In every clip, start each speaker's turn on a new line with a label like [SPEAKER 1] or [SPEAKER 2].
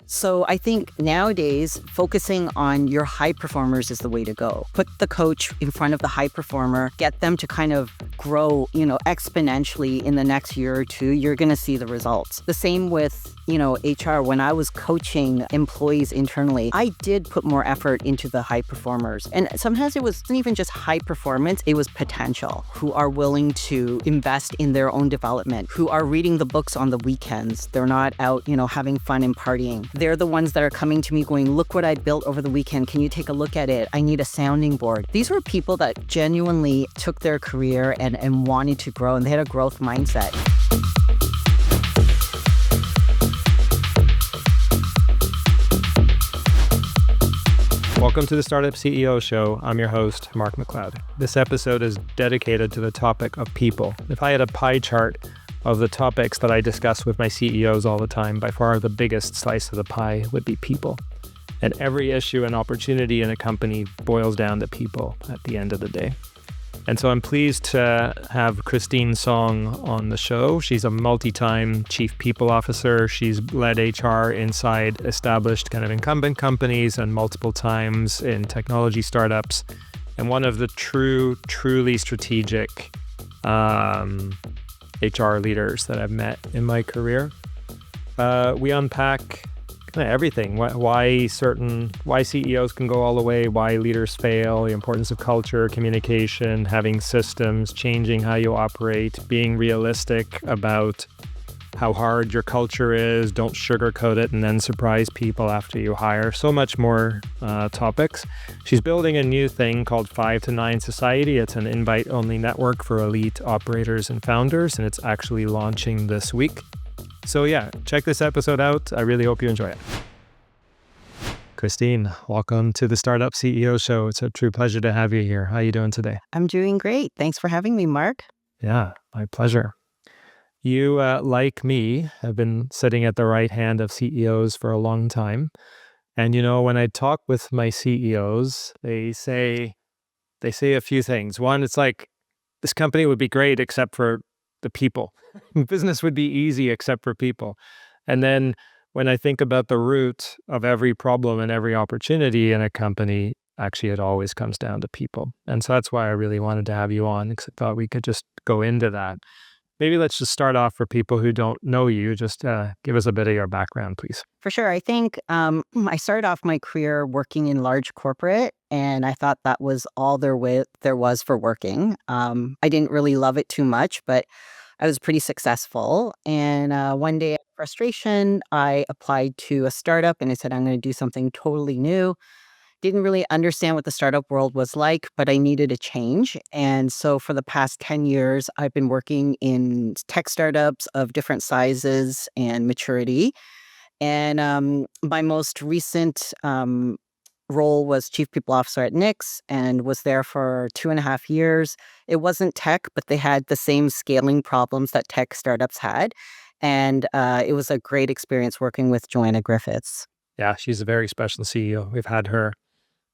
[SPEAKER 1] So I think nowadays, focusing on your high performers is the way to go. Put the coach in front of the high performer, get them to kind of grow, exponentially in the next year or two. You're going to see the results. The same with, HR. When I was coaching employees internally, I did put more effort into the high performers. And sometimes it wasn't even just high performance, it was potential, who are willing to invest in their own development, who are reading the books on the weekends. They're not out, having fun and partying. They're the ones that are coming to me going, look what I built over the weekend. Can you take a look at it? I need a sounding board. These were people that genuinely took their career and wanted to grow, and they had a growth mindset.
[SPEAKER 2] Welcome to the Startup CEO Show. I'm your host, Mark MacLeod. This episode is dedicated to the topic of people. If I had a pie chart of the topics that I discuss with my CEOs all the time, by far the biggest slice of the pie would be people. And every issue and opportunity in a company boils down to people at the end of the day. And so I'm pleased to have Christine Song on the show. She's a multi-time chief people officer. She's led HR inside established kind of incumbent companies and multiple times in technology startups. And one of the truly strategic HR leaders that I've met in my career. We unpack kind of everything, why CEOs can go all the way, why leaders fail, the importance of culture, communication, having systems, changing how you operate, being realistic about how hard your culture is, don't sugarcoat it and then surprise people after you hire. So much more topics. She's building a new thing called 5 to 9 Society. It's an invite-only network for elite operators and founders, and it's actually launching this week. So yeah, check this episode out. I really hope you enjoy it. Christine, welcome to the Startup CEO Show. It's a true pleasure to have you here. How are you doing today?
[SPEAKER 1] I'm doing great. Thanks for having me, Mark.
[SPEAKER 2] Yeah, my pleasure. You, like me, have been sitting at the right hand of CEOs for a long time. And when I talk with my CEOs, they say a few things. One, it's like, this company would be great except for the people. Business would be easy except for people. And then when I think about the root of every problem and every opportunity in a company, actually it always comes down to people. And so that's why I really wanted to have you on, because I thought we could just go into that. Maybe let's just start off for people who don't know you. Just give us a bit of your background, please.
[SPEAKER 1] For sure. I think I started off my career working in large corporate, and I thought that was all there was for working. I didn't really love it too much, but I was pretty successful. And one day, out of frustration, I applied to a startup, and I said, I'm going to do something totally new. Didn't really understand what the startup world was like, but I needed a change. And so for the past 10 years, I've been working in tech startups of different sizes and maturity. And my most recent role was chief people officer at Nix, and was there for 2.5 years. It wasn't tech, but they had the same scaling problems that tech startups had. And it was a great experience working with Joanna Griffiths.
[SPEAKER 2] Yeah, she's a very special CEO. We've had her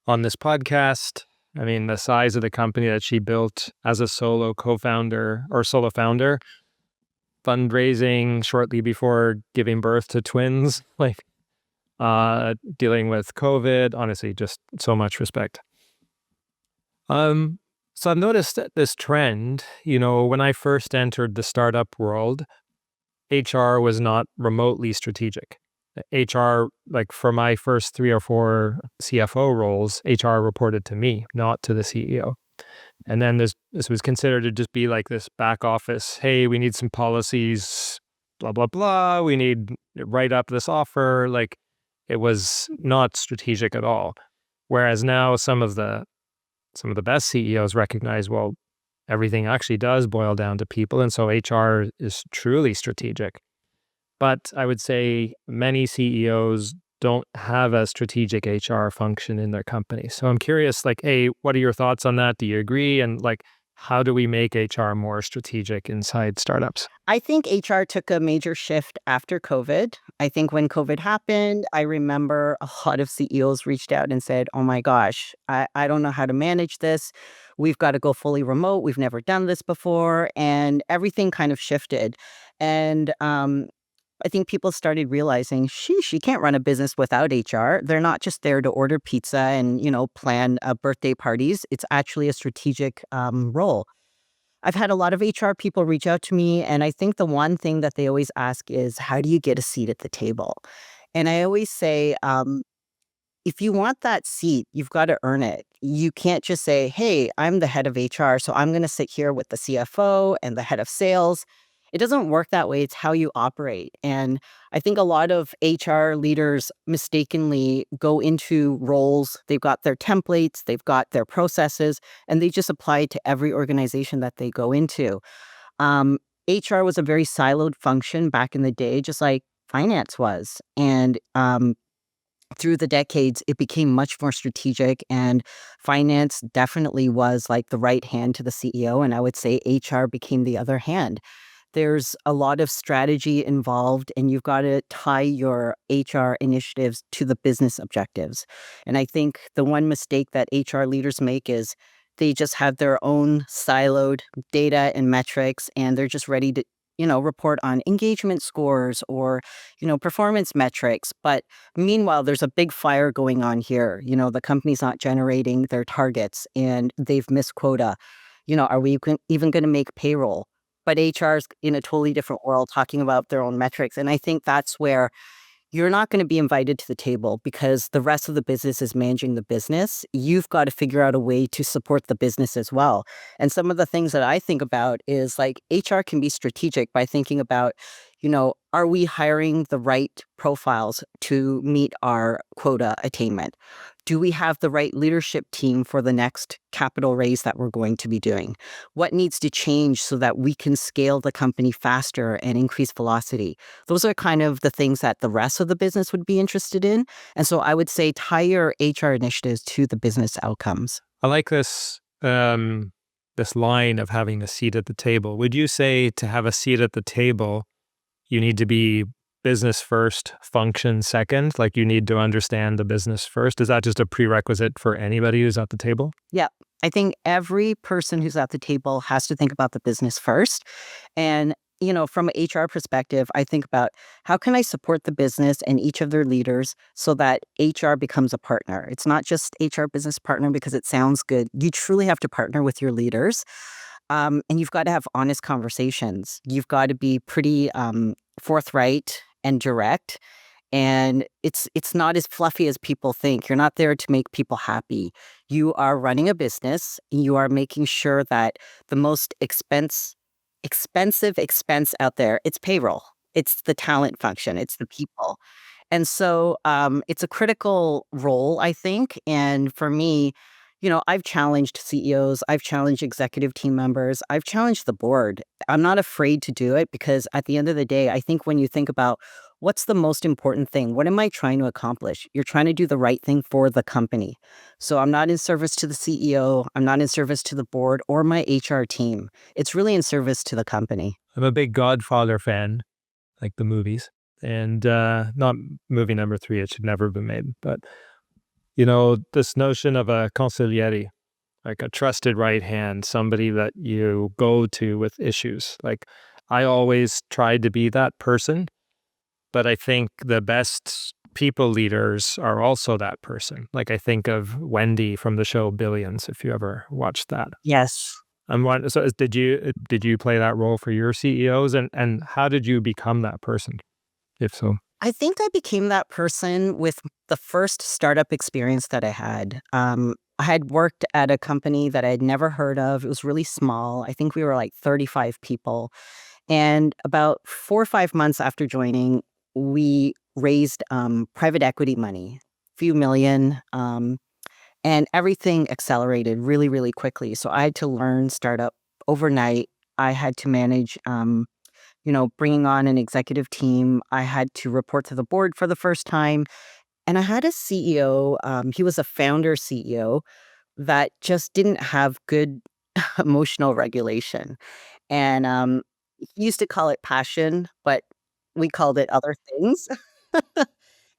[SPEAKER 2] on this podcast. I mean, the size of the company that she built as a solo co-founder or solo founder, fundraising shortly before giving birth to twins, dealing with COVID, honestly, just so much respect. So I've noticed this trend, when I first entered the startup world, HR was not remotely strategic. HR, for my first 3 or 4 CFO roles, HR reported to me, not to the CEO. And then this was considered to just be like this back office, hey, we need some policies, blah, blah, blah. We need to write up this offer. It was not strategic at all. Whereas now some of the best CEOs recognize, well, everything actually does boil down to people. And so HR is truly strategic. But I would say many CEOs don't have a strategic HR function in their company. So I'm curious, hey, what are your thoughts on that? Do you agree? And how do we make HR more strategic inside startups?
[SPEAKER 1] I think HR took a major shift after COVID. I think when COVID happened, I remember a lot of CEOs reached out and said, oh my gosh, I don't know how to manage this. We've got to go fully remote. We've never done this before. And everything kind of shifted. And I think people started realizing, sheesh, you can't run a business without HR. They're not just there to order pizza and, plan birthday parties. It's actually a strategic role. I've had a lot of HR people reach out to me, and I think the one thing that they always ask is, how do you get a seat at the table? And I always say, if you want that seat, you've got to earn it. You can't just say, hey, I'm the head of HR, so I'm going to sit here with the CFO and the head of sales. It doesn't work that way. It's how you operate. And I think a lot of HR leaders mistakenly go into roles. They've got their templates, they've got their processes, and they just apply it to every organization that they go into. Um, HR was a very siloed function back in the day, just like finance was. And through the decades, it became much more strategic, and finance definitely was like the right hand to the CEO. And I would say HR became the other hand. There's a lot of strategy involved, and you've got to tie your HR initiatives to the business objectives. And I think the one mistake that HR leaders make is they just have their own siloed data and metrics, and they're just ready to, report on engagement scores or, performance metrics. But meanwhile, there's a big fire going on here. The company's not generating their targets and they've missed quota. Are we even going to make payroll? But HR is in a totally different world talking about their own metrics. And I think that's where you're not going to be invited to the table because the rest of the business is managing the business. You've got to figure out a way to support the business as well. And some of the things that I think about is like HR can be strategic by thinking about, are we hiring the right profiles to meet our quota attainment? Do we have the right leadership team for the next capital raise that we're going to be doing? What needs to change so that we can scale the company faster and increase velocity? Those are kind of the things that the rest of the business would be interested in. And so I would say tie your HR initiatives to the business outcomes.
[SPEAKER 2] I like this line of having a seat at the table. Would you say to have a seat at the table, you need to be business first, function second? Like you need to understand the business first? Is that just a prerequisite for anybody who's at the table?
[SPEAKER 1] Yeah. I think every person who's at the table has to think about the business first. And, from an HR perspective, I think about how can I support the business and each of their leaders so that HR becomes a partner. It's not just HR business partner because it sounds good. You truly have to partner with your leaders. And you've got to have honest conversations. You've got to be pretty forthright and direct. And it's not as fluffy as people think. You're not there to make people happy. You are running a business. You are making sure that the most expensive expense out there, it's payroll. It's the talent function. It's the people. And so it's a critical role, I think. And for me, I've challenged CEOs, I've challenged executive team members, I've challenged the board. I'm not afraid to do it because at the end of the day, I think when you think about what's the most important thing, what am I trying to accomplish? You're trying to do the right thing for the company. So I'm not in service to the CEO, I'm not in service to the board or my HR team. It's really in service to the company.
[SPEAKER 2] I'm a big Godfather fan, like the movies. And not movie number 3, it should never have been made. But, this notion of a consigliere, like a trusted right hand, somebody that you go to with issues. Like I always tried to be that person, but I think the best people leaders are also that person. Like I think of Wendy from the show Billions, if you ever watched that.
[SPEAKER 1] Yes.
[SPEAKER 2] So did you play that role for your CEOs, and how did you become that person, if so?
[SPEAKER 1] I think I became that person with the first startup experience that I had. I had worked at a company that I had never heard of. It was really small. I think we were like 35 people. And about 4 or 5 months after joining, we raised private equity money, few million, and everything accelerated really, really quickly. So I had to learn startup overnight. I had to manage bringing on an executive team. I had to report to the board for the first time. And I had a CEO, he was a founder CEO that just didn't have good emotional regulation. And he used to call it passion, but we called it other things.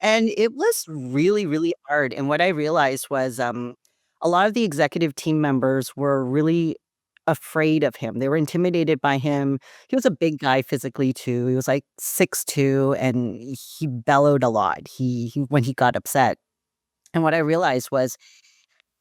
[SPEAKER 1] And it was really, really hard. And what I realized was a lot of the executive team members were really afraid of him. They were intimidated by him. He was a big guy physically too. He was like 6'2", and he bellowed a lot. He when he got upset. And what I realized was,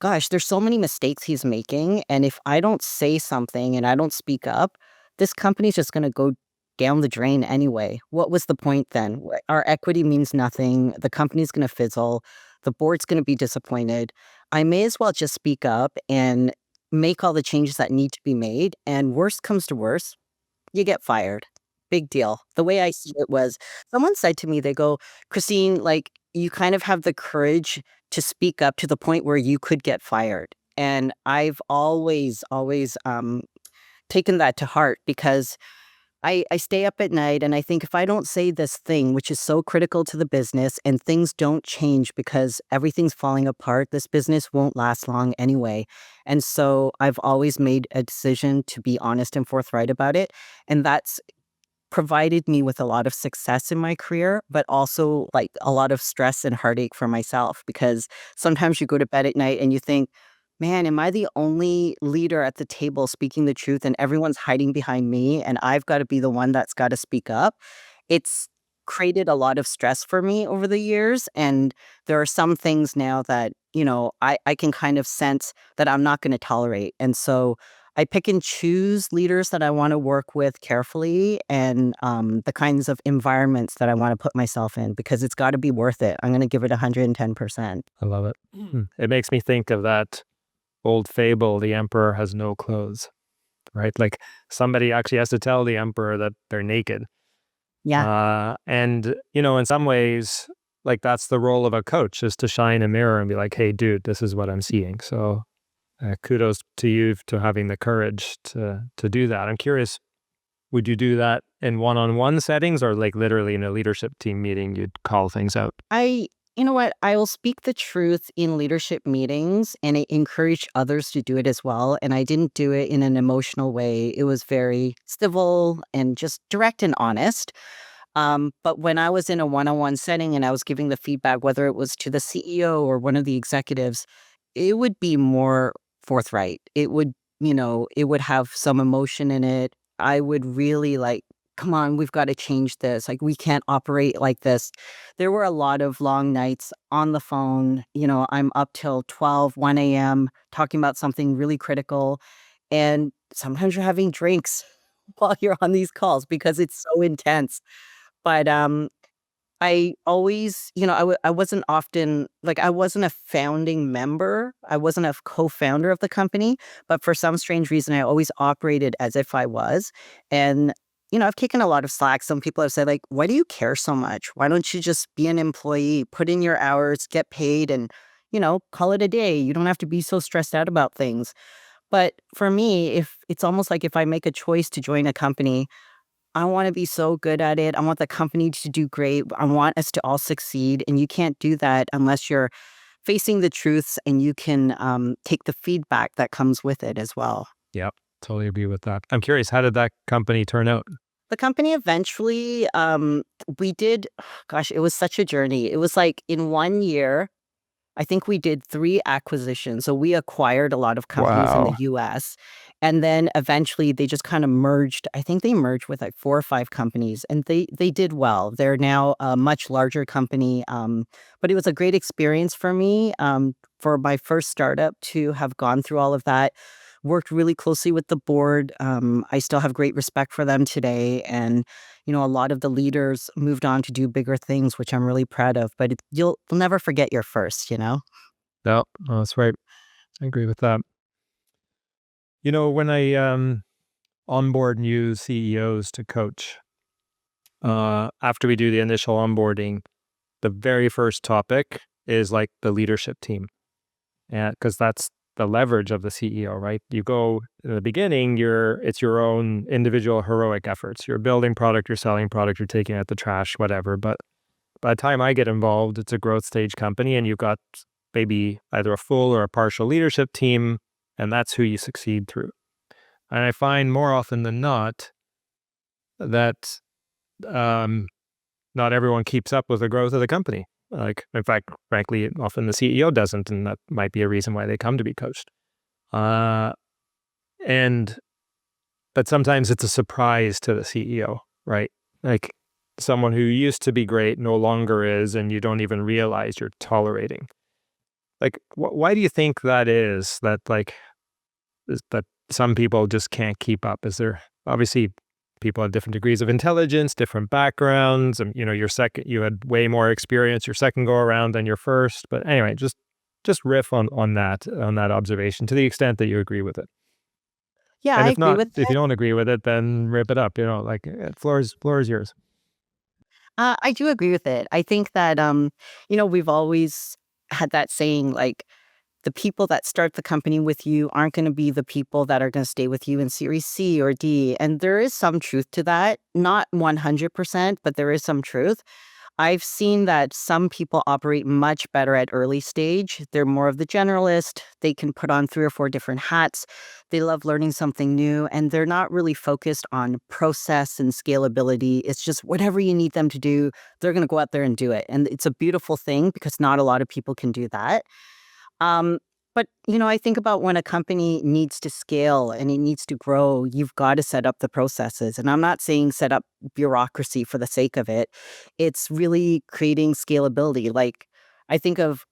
[SPEAKER 1] gosh, there's so many mistakes he's making, and if I don't say something and I don't speak up, this company's just gonna go down the drain anyway. What was the point then? Our equity means nothing, the company's gonna fizzle, the board's gonna be disappointed. I may as well just speak up and make all the changes that need to be made, and worst comes to worst, you get fired. Big deal. The way I see it was, someone said to me, they go, "Christine, like, you kind of have the courage to speak up to the point where you could get fired." And I've always, taken that to heart because I stay up at night and I think if I don't say this thing, which is so critical to the business, and things don't change because everything's falling apart, this business won't last long anyway. And so I've always made a decision to be honest and forthright about it. And that's provided me with a lot of success in my career, but also like a lot of stress and heartache for myself because sometimes you go to bed at night and you think, man, am I the only leader at the table speaking the truth and everyone's hiding behind me and I've got to be the one that's got to speak up? It's created a lot of stress for me over the years. And there are some things now that, I can kind of sense that I'm not going to tolerate. And so I pick and choose leaders that I want to work with carefully and the kinds of environments that I want to put myself in because it's got to be worth it. I'm going to give it 110%.
[SPEAKER 2] I love it. It makes me think of that old fable, the emperor has no clothes, right? Like somebody actually has to tell the emperor that they're naked.
[SPEAKER 1] Yeah.
[SPEAKER 2] And, in some ways, like that's the role of a coach, is to shine a mirror and be like, hey, dude, this is what I'm seeing. So kudos to you to having the courage to do that. I'm curious, would you do that in one-on-one settings or like literally in a leadership team meeting, you'd call things out?
[SPEAKER 1] You know what? I will speak the truth in leadership meetings and I encourage others to do it as well. And I didn't do it in an emotional way. It was very civil and just direct and honest. But when I was in a one-on-one setting and I was giving the feedback, whether it was to the CEO or one of the executives, it would be more forthright. It would have some emotion in it. I would really like, come on, we've got to change this. Like, we can't operate like this. There were a lot of long nights on the phone. I'm up till 12, 1 a.m. talking about something really critical. And sometimes you're having drinks while you're on these calls because it's so intense. But, I always I wasn't often like, I wasn't a founding member. I wasn't a co-founder of the company, but for some strange reason, I always operated as if I was. And, I've taken a lot of slack. Some people have said, like, "Why do you care so much? Why don't you just be an employee, put in your hours, get paid, and, call it a day? You don't have to be so stressed out about things." But for me, if it's almost like if I make a choice to join a company, I wanna be so good at it. I want the company to do great. I want us to all succeed, and you can't do that unless you're facing the truths and you can, take the feedback that comes with it as well.
[SPEAKER 2] Yep, totally agree with that. I'm curious, how did that company turn out?
[SPEAKER 1] The company eventually, we did gosh, it was such a journey. It was like in 1 year I think we did 3 acquisitions. So we acquired a lot of companies in the
[SPEAKER 2] Wow.
[SPEAKER 1] US, and then eventually they just kinda merged. I think they merged with, like, 4 or 5 companies, and they did well. They're now a much larger company, but it was a great experience for me, for my first startup to have gone through all of that. Worked really closely with the board. I still have great respect for them today, and a lot of the leaders moved on to do bigger things, which I'm really proud of, but you'll never forget your first.
[SPEAKER 2] No, no, that's right. I agree with that. When I onboard new CEOs to coach, after we do the initial onboarding, the very first topic is like the leadership team. And because that's the leverage of the CEO, right? You go in the beginning, it's your own individual heroic efforts. You're building product, you're selling product, you're taking out the trash, whatever. But by the time I get involved, it's a growth stage company and you've got maybe either a full or a partial leadership team, and that's who you succeed through. And I find more often than not that not everyone keeps up with the growth of the company. Like, in fact, frankly, often the CEO doesn't, and that might be a reason why they come to be coached. Uh, And but sometimes it's a surprise to the CEO, right? Like someone who used to be great no longer is, and you don't even realize you're tolerating. Like, why do you think that is? That that some people just can't keep up? Is there obviously people have different degrees of intelligence, different backgrounds, and you had way more experience your second go around than your first. But anyway, just riff on that observation to the extent that you agree with it.
[SPEAKER 1] Yeah,
[SPEAKER 2] And
[SPEAKER 1] I
[SPEAKER 2] if
[SPEAKER 1] agree
[SPEAKER 2] not,
[SPEAKER 1] with
[SPEAKER 2] if
[SPEAKER 1] it.
[SPEAKER 2] you don't agree with it, then rip it up. Floor is yours.
[SPEAKER 1] I do agree with it. I think that, we've always had that saying, like, the people that start the company with you aren't going to be the people that are going to stay with you in Series C or D. And there is some truth to that. Not 100%, but there is some truth. I've seen that some people operate much better at early stage. They're more of the generalist. They can put on 3 or 4 different hats. They love learning something new, and they're not really focused on process and scalability. It's just whatever you need them to do, they're going to go out there and do it. And it's a beautiful thing because not a lot of people can do that. Um, but I think about when a company needs to scale and it needs to grow, you've got to set up the processes. And I'm not saying set up bureaucracy for the sake of it. It's really creating scalability. Like, I think of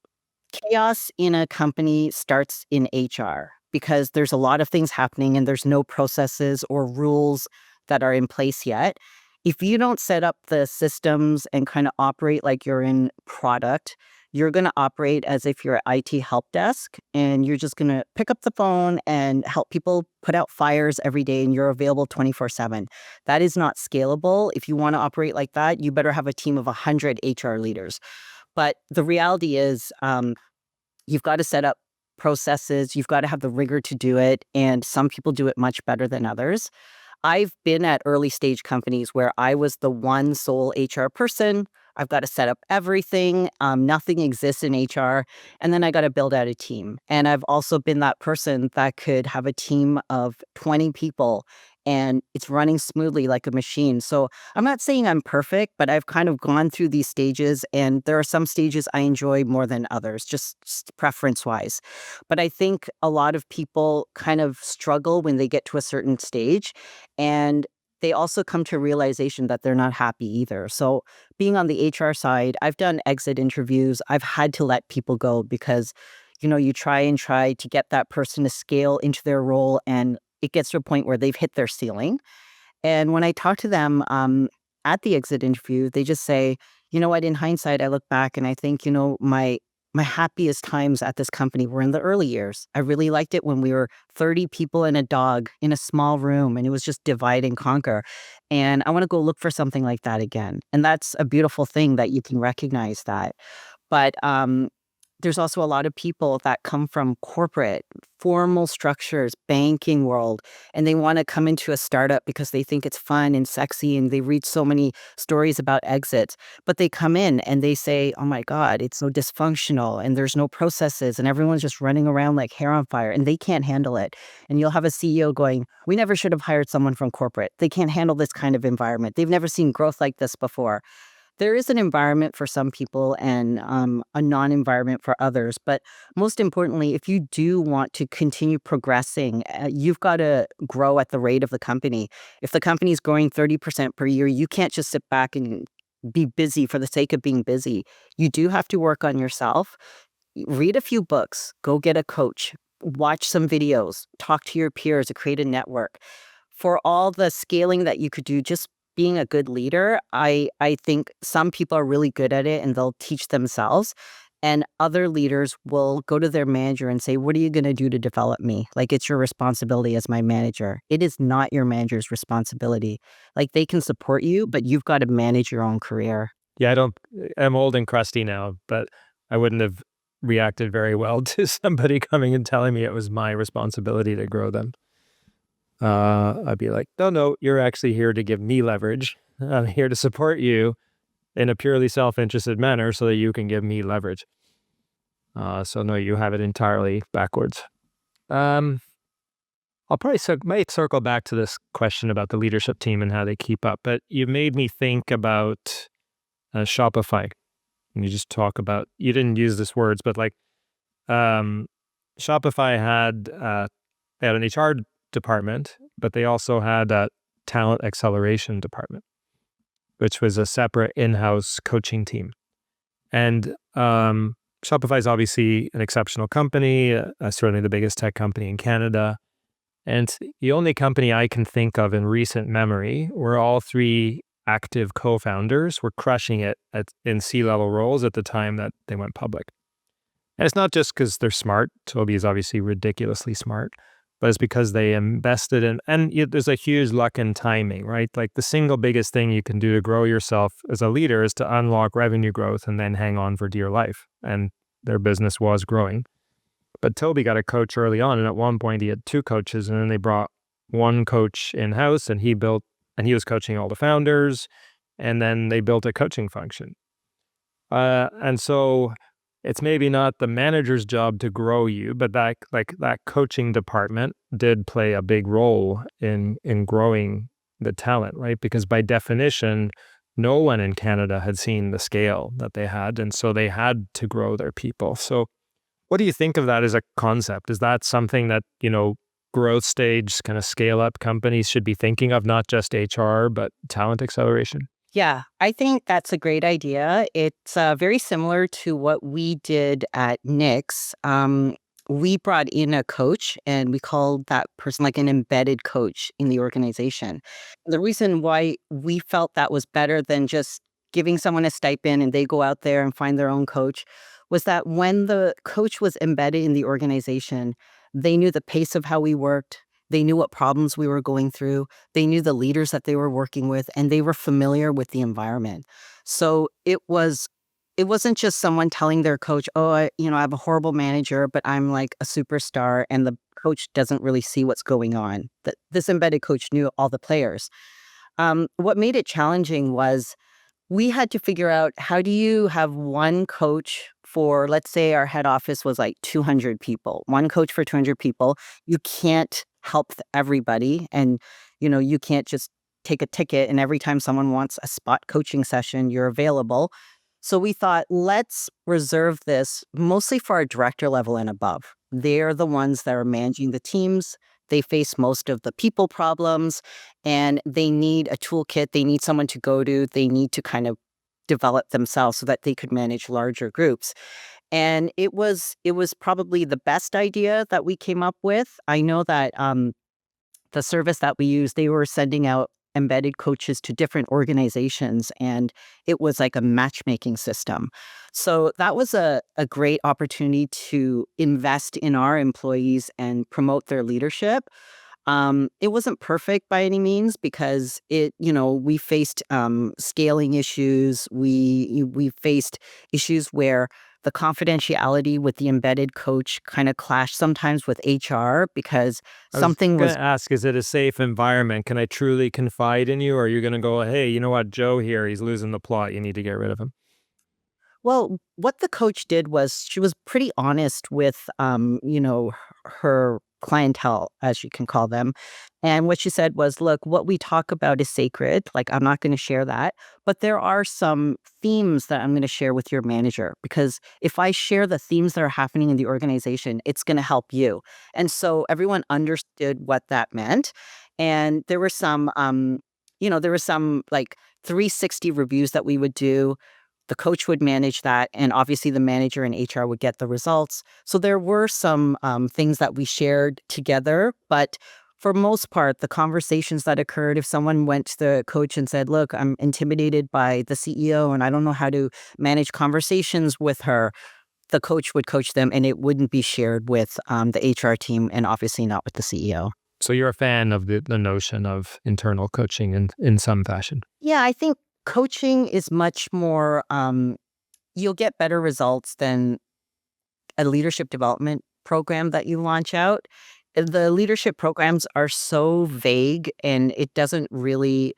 [SPEAKER 1] chaos in a company starts in HR because there's a lot of things happening and there's no processes or rules that are in place yet. If you don't set up the systems and kind of operate like you're in product, you're going to operate as if you're at IT help desk and you're just going to pick up the phone and help people put out fires every day and you're available 24/7. That is not scalable. If you want to operate like that, you better have a team of 100 HR leaders. But the reality is, you've got to set up processes, you've got to have the rigor to do it, and some people do it much better than others. I've been at early stage companies where I was the one sole HR person. I've got to set up everything. Nothing exists in HR. And then I got to build out a team. And I've also been that person that could have a team of 20 people and it's running smoothly like a machine. So I'm not saying I'm perfect, but I've kind of gone through these stages. And there are some stages I enjoy more than others, just preference wise. But I think a lot of people kind of struggle when they get to a certain stage and they also come to a realization that they're not happy either. So, being on the HR side, I've done exit interviews. I've had to let people go because, you try and try to get that person to scale into their role and it gets to a point where they've hit their ceiling. And when I talk to them at the exit interview, they just say, "You know what? In hindsight, I look back and I think, my happiest times at this company were in the early years. I really liked it when we were 30 people and a dog in a small room and it was just divide and conquer. And I want to go look for something like that again." And that's a beautiful thing that you can recognize that. But there's also a lot of people that come from corporate, formal structures, banking world, and they want to come into a startup because they think it's fun and sexy and they read so many stories about exits. But they come in and they say, "Oh my God, it's so dysfunctional and there's no processes and everyone's just running around like hair on fire," and they can't handle it. And you'll have a CEO going, "We never should have hired someone from corporate. They can't handle this kind of environment. They've never seen growth like this before." There is an environment for some people and a non-environment for others. But most importantly, if you do want to continue progressing, you've got to grow at the rate of the company. If the company is growing 30% per year, you can't just sit back and be busy for the sake of being busy. You do have to work on yourself. Read a few books, go get a coach, watch some videos, talk to your peers, create a network. For all the scaling that you could do, just being a good leader, I think some people are really good at it and they'll teach themselves. And other leaders will go to their manager and say, "What are you going to do to develop me? Like, it's your responsibility as my manager." It is not your manager's responsibility. Like, they can support you, but you've got to manage your own career.
[SPEAKER 2] Yeah, I don't. I'm old and crusty now, but I wouldn't have reacted very well to somebody coming and telling me it was my responsibility to grow them. I'd be like, "No, no, you're actually here to give me leverage. I'm here to support you in a purely self-interested manner so that you can give me leverage." So no, you have it entirely backwards. Um, I'll probably might circle back to this question about the leadership team and how they keep up, but you made me think about Shopify. And you just talk about, you didn't use this words, but like um, Shopify had an HR department, but they also had a talent acceleration department, which was a separate in-house coaching team. And Shopify is obviously an exceptional company, certainly the biggest tech company in Canada. And the only company I can think of in recent memory where all three active co-founders were crushing it in C-level roles at the time that they went public. And it's not just because they're smart. Toby is obviously ridiculously smart, but it's because they invested in, and there's a huge luck and timing, right? Like the single biggest thing you can do to grow yourself as a leader is to unlock revenue growth and then hang on for dear life. And their business was growing. But Toby got a coach early on, and at one point he had two coaches, and then they brought one coach in-house, and he was coaching all the founders, and then they built a coaching function. And so it's maybe not the manager's job to grow you, but that coaching department did play a big role in growing the talent, right? Because by definition, no one in Canada had seen the scale that they had, and so they had to grow their people. So what do you think of that as a concept? Is that something that, growth stage kind of scale up companies should be thinking of, not just HR, but talent acceleration?
[SPEAKER 1] Yeah, I think that's a great idea. It's very similar to what we did at Nix. We brought in a coach and we called that person like an embedded coach in the organization. The reason why we felt that was better than just giving someone a stipend and they go out there and find their own coach was that when the coach was embedded in the organization, they knew the pace of how we worked. They knew what problems we were going through. They knew the leaders that they were working with, and they were familiar with the environment. So it wasn't just someone telling their coach, "Oh, I have a horrible manager, but I'm like a superstar," and the coach doesn't really see what's going on. That this embedded coach knew all the players. What made it challenging was we had to figure out, how do you have one coach for, let's say our head office was like 200 people, one coach for 200 people. You can't help everybody. And, you can't just take a ticket and every time someone wants a spot coaching session, you're available. So we thought, let's reserve this mostly for our director level and above. They're the ones that are managing the teams. They face most of the people problems and they need a toolkit. They need someone to go to. They need to kind of develop themselves so that they could manage larger groups. And it was probably the best idea that we came up with. I know that the service that we use, they were sending out embedded coaches to different organizations, and it was like a matchmaking system. So that was a great opportunity to invest in our employees and promote their leadership. It wasn't perfect by any means because we faced scaling issues. We faced issues where the confidentiality with the embedded coach kind of clashed sometimes with HR because
[SPEAKER 2] I was
[SPEAKER 1] something
[SPEAKER 2] going
[SPEAKER 1] was.
[SPEAKER 2] to ask, is it a safe environment? Can I truly confide in you? Or are you going to go, hey, you know what, Joe here, he's losing the plot. You need to get rid of him.
[SPEAKER 1] Well, what the coach did was she was pretty honest with, her clientele, as you can call them. And what she said was, look, what we talk about is sacred. Like, I'm not going to share that. But there are some themes that I'm going to share with your manager because if I share the themes that are happening in the organization, it's going to help you. And so everyone understood what that meant. And there were some like 360 reviews that we would do. The coach would manage that, and obviously the manager and HR would get the results. So there were some things that we shared together, but for most part, the conversations that occurred, if someone went to the coach and said, look, I'm intimidated by the CEO and I don't know how to manage conversations with her, the coach would coach them and it wouldn't be shared with the HR team and obviously not with the CEO.
[SPEAKER 2] So you're a fan of the notion of internal coaching in some fashion.
[SPEAKER 1] Yeah, I think coaching is much more, you'll get better results than a leadership development program that you launch out. The leadership programs are so vague and it doesn't really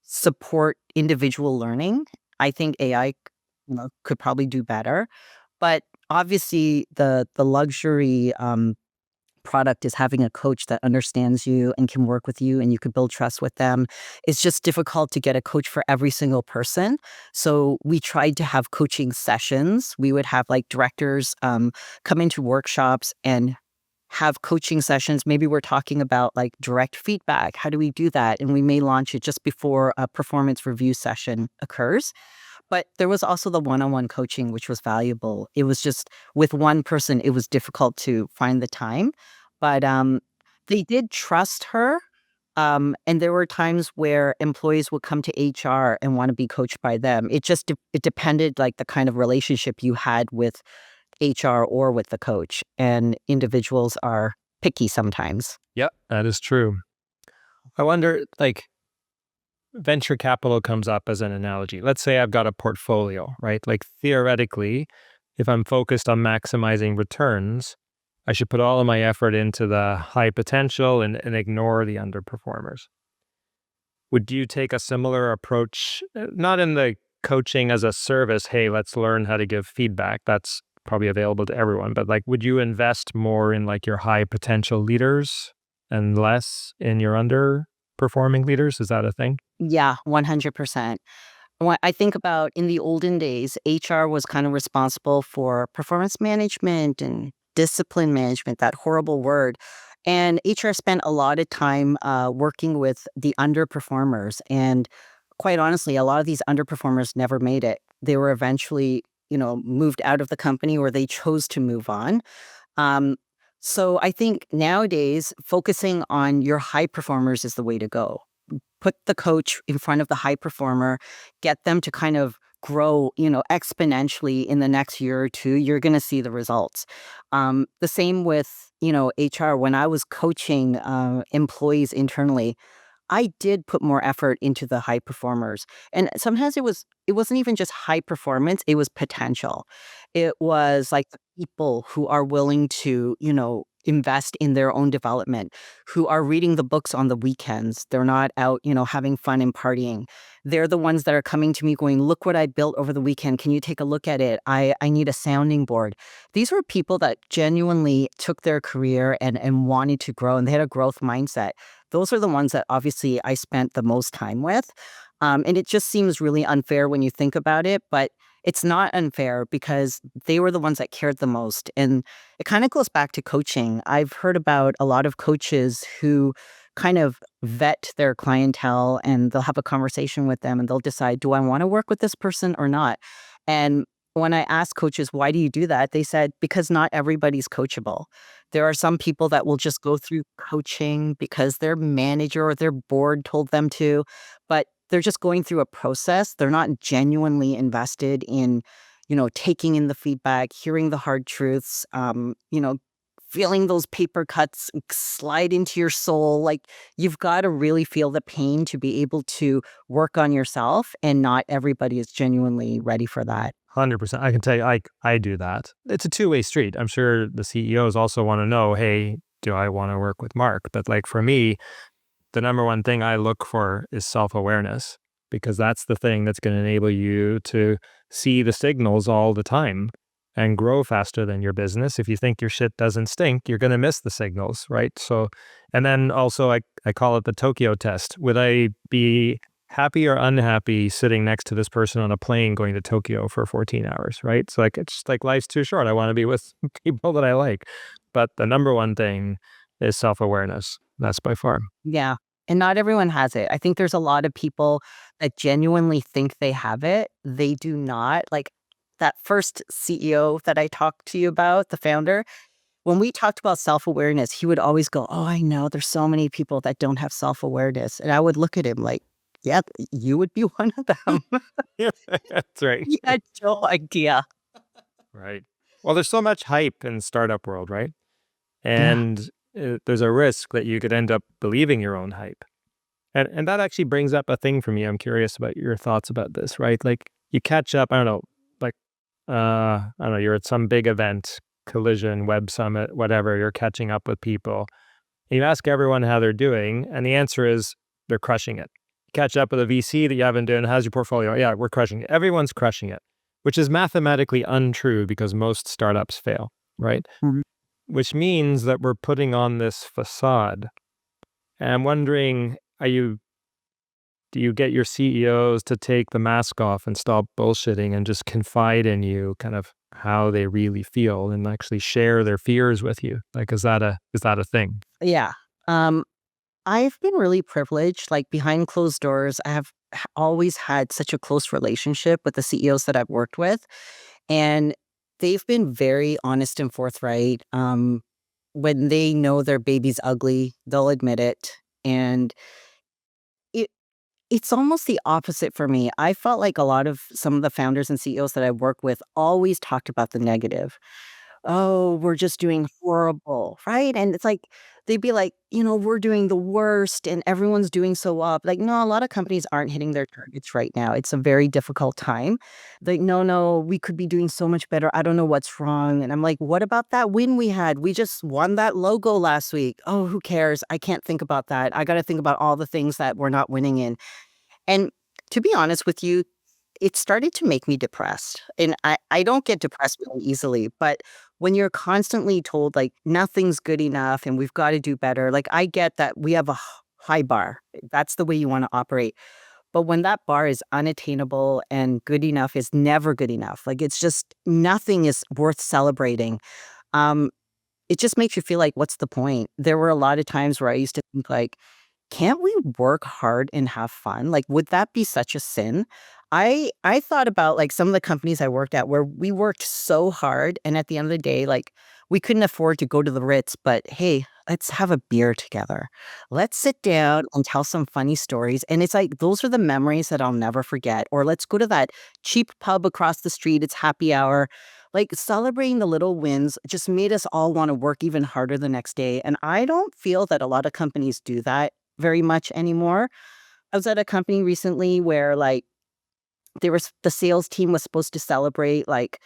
[SPEAKER 1] support individual learning. I think AI could probably do better. But obviously, the luxury product is having a coach that understands you and can work with you and you could build trust with them. It's just difficult to get a coach for every single person. So we tried to have coaching sessions. We would have like directors come into workshops and have coaching sessions. Maybe we're talking about like direct feedback. How do we do that? And we may launch it just before a performance review session occurs. But there was also the one-on-one coaching, which was valuable. It was just with one person, it was difficult to find the time. But they did trust her. And there were times where employees would come to HR and want to be coached by them. It just it depended like the kind of relationship you had with HR or with the coach. And individuals are picky sometimes.
[SPEAKER 2] Yep, that is true. I wonder, like, venture capital comes up as an analogy. Let's say I've got a portfolio, right? Like, theoretically, if I'm focused on maximizing returns, I should put all of my effort into the high potential and ignore the underperformers. Would you take a similar approach, not in the coaching as a service, hey, let's learn how to give feedback. That's probably available to everyone, but like, would you invest more in like your high potential leaders and less in your underperforming leaders? Is that a thing?
[SPEAKER 1] Yeah, 100%. When I think about in the olden days, HR was kind of responsible for performance management and discipline management, that horrible word. And HR spent a lot of time working with the underperformers. And quite honestly, a lot of these underperformers never made it. They were eventually, moved out of the company or they chose to move on. Um, so I think nowadays, focusing on your high performers is the way to go. Put the coach in front of the high performer, get them to kind of grow, exponentially in the next year or two, you're going to see the results. The same with, HR. When I was coaching employees internally, I did put more effort into the high performers. And sometimes it wasn't even just high performance, it was potential. It was like the people who are willing to, invest in their own development, who are reading the books on the weekends. They're not out, having fun and partying. They're the ones that are coming to me going, "Look what I built over the weekend. Can you take a look at it? I need a sounding board." These were people that genuinely took their career and wanted to grow and they had a growth mindset. Those are the ones that obviously I spent the most time with. And it just seems really unfair when you think about it, but it's not unfair because they were the ones that cared the most. And it kind of goes back to coaching. I've heard about a lot of coaches who kind of vet their clientele and they'll have a conversation with them and they'll decide, do I want to work with this person or not? And when I ask coaches, why do you do that? They said, because not everybody's coachable. There are some people that will just go through coaching because their manager or their board told them to, but they're just going through a process. They're not genuinely invested in, taking in the feedback, hearing the hard truths, feeling those paper cuts slide into your soul. Like you've got to really feel the pain to be able to work on yourself, and not everybody is genuinely ready for that.
[SPEAKER 2] 100%. I can tell you, I do that. It's a two-way street. I'm sure the CEOs also want to know, hey, do I want to work with Mark? But like for me, the number one thing I look for is self-awareness, because that's the thing that's going to enable you to see the signals all the time and grow faster than your business. If you think your shit doesn't stink, you're going to miss the signals, right? So, and then also I call it the Tokyo test. Would I be happy or unhappy sitting next to this person on a plane going to Tokyo for 14 hours, right? So like, it's just like life's too short. I want to be with people that I like. But the number one thing is self-awareness. That's by far.
[SPEAKER 1] Yeah. And not everyone has it. I think there's a lot of people that genuinely think they have it. They do not. Like that first CEO that I talked to you about, the founder, when we talked about self-awareness, he would always go, "Oh, I know there's so many people that don't have self-awareness." And I would look at him like, "Yeah, you would be one of them."
[SPEAKER 2] Yeah, that's right.
[SPEAKER 1] He had no idea.
[SPEAKER 2] Right. Well, there's so much hype in startup world, right?
[SPEAKER 1] Yeah.
[SPEAKER 2] And there's a risk that you could end up believing your own hype. And that actually brings up a thing for me. I'm curious about your thoughts about this, right? Like you catch up, I don't know, like I don't know, you're at some big event, Collision, Web Summit, whatever, you're catching up with people. And you ask everyone how they're doing, and the answer is they're crushing it. You catch up with a VC that you haven't done, how's your portfolio? Yeah, we're crushing it. Everyone's crushing it, which is mathematically untrue because most startups fail, right?
[SPEAKER 1] Mhm.
[SPEAKER 2] Which means that we're putting on this facade. And I'm wondering, do you get your CEOs to take the mask off and stop bullshitting and just confide in you? Kind of, how they really feel and actually share their fears with you? Like, is that a thing?
[SPEAKER 1] Yeah. Um, I've been really privileged, like, behind closed doors, I have always had such a close relationship with the CEOs that I've worked with, and they've been very honest and forthright. When they know their baby's ugly, they'll admit it, and it it's almost the opposite for me. I felt like a lot of some of the founders and CEOs that I work with always talked about the negative. "Oh, we're just doing horrible," right? And it's like they'd be like, "We're doing the worst and everyone's doing so well." Like, no, a lot of companies aren't hitting their targets right now. It's a very difficult time. Like, "No, no, we could be doing so much better. I don't know what's wrong." And I'm like, "What about that win we had? We just won that logo last week." "Oh, who cares? I can't think about that. I gotta think about all the things that we're not winning in." And to be honest with you, it started to make me depressed. And I don't get depressed really easily, but when you're constantly told, like, nothing's good enough and we've got to do better, like, I get that we have a high bar. That's the way you want to operate. But when that bar is unattainable and good enough is never good enough, like, it's just nothing is worth celebrating. Um, it just makes you feel like, what's the point? There were a lot of times where I used to think, like, can't we work hard and have fun? Like, would that be such a sin? I thought about, like, some of the companies I worked at where we worked so hard, and at the end of the day, like, we couldn't afford to go to the Ritz, but hey, let's have a beer together. Let's sit down and tell some funny stories, and it's like, those are the memories that I'll never forget. Or let's go to that cheap pub across the street, it's happy hour. Like, celebrating the little wins just made us all wanna work even harder the next day, and I don't feel that a lot of companies do that very much anymore. I was at a company recently where, like, the sales team was supposed to celebrate, like,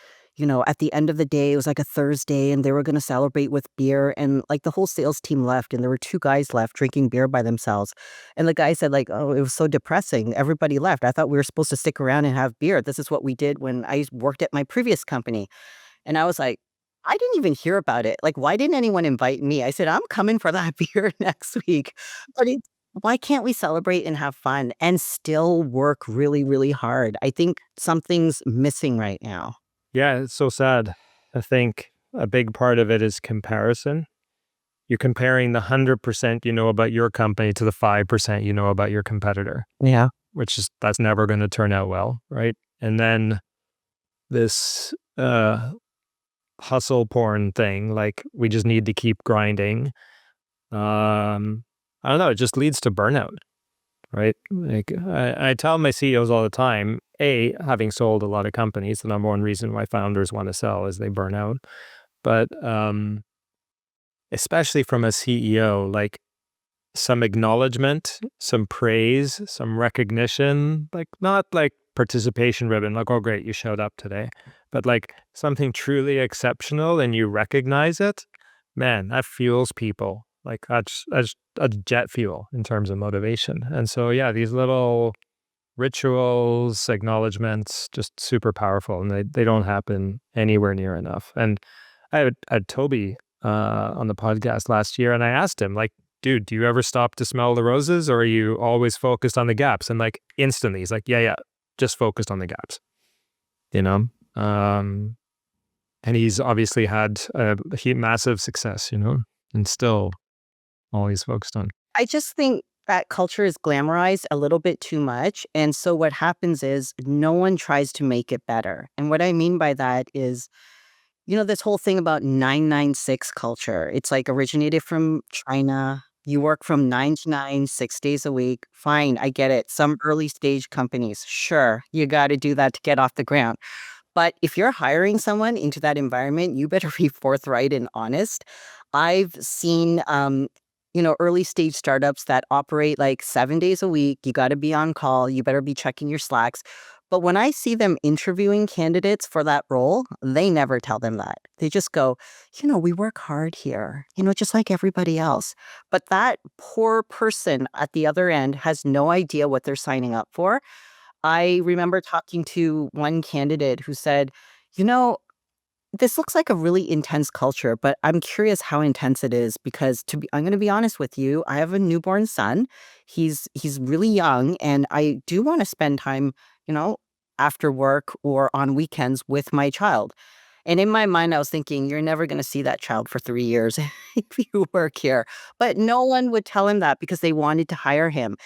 [SPEAKER 1] at the end of the day, it was like a Thursday, and they were gonna celebrate with beer, and, like, the whole sales team left, and there were 2 guys left drinking beer by themselves, and the guy said, like, "Oh, it was so depressing, everybody left. I thought we were supposed to stick around and have beer. This is what we did when I worked at my previous company." And I was like, "I didn't even hear about it. Like, why didn't anyone invite me?" I said, "I'm coming for that beer next week." But why can't we celebrate and have fun and still work really, really hard? I think something's missing right now.
[SPEAKER 2] Yeah, it's so sad. I think a big part of it is comparison. You're comparing the 100% you know about your company to the 5% you know about your competitor,
[SPEAKER 1] Yeah.
[SPEAKER 2] which is that's never going to turn out well, right? And then this hustle porn thing, like we just need to keep grinding. I don't know, it just leads to burnout, right? Like I tell my CEOs all the time, A, having sold a lot of companies, the number one reason why founders want to sell is they burn out. But especially from a CEO, like some acknowledgement, some praise, some recognition, like not like participation ribbon, like, oh, great, you showed up today, but like something truly exceptional and you recognize it, man, that fuels people. Like that's jet fuel in terms of motivation. And so, yeah, these little rituals, acknowledgements, just super powerful, and they don't happen anywhere near enough. And I had Toby on the podcast last year, and I asked him, like, dude, do you ever stop to smell the roses, or are you always focused on the gaps? And like instantly, he's like, yeah, just focused on the gaps, you know. Um, and he's obviously had a massive success, and still always focused on.
[SPEAKER 1] I just think that culture is glamorized a little bit too much. And so what happens is no one tries to make it better. And what I mean by that is, this whole thing about 996 culture, it's like originated from China. You work from 9 to 9, 6 days a week. Fine, I get it. Some early stage companies, sure, you got to do that to get off the ground. But if you're hiring someone into that environment, you better be forthright and honest. I've seen, early stage startups that operate like 7 days a week. You got to be on call. You better be checking your Slacks. But when I see them interviewing candidates for that role, they never tell them that. They just go, we work hard here, just like everybody else. But that poor person at the other end has no idea what they're signing up for. I remember talking to one candidate who said, "You know, this looks like a really intense culture, but I'm curious how intense it is because I'm going to be honest with you, I have a newborn son. He's really young and I do want to spend time, you know, after work or on weekends with my child." And in my mind, I was thinking, you're never going to see that child for 3 years if you work here. But no one would tell him that because they wanted to hire him.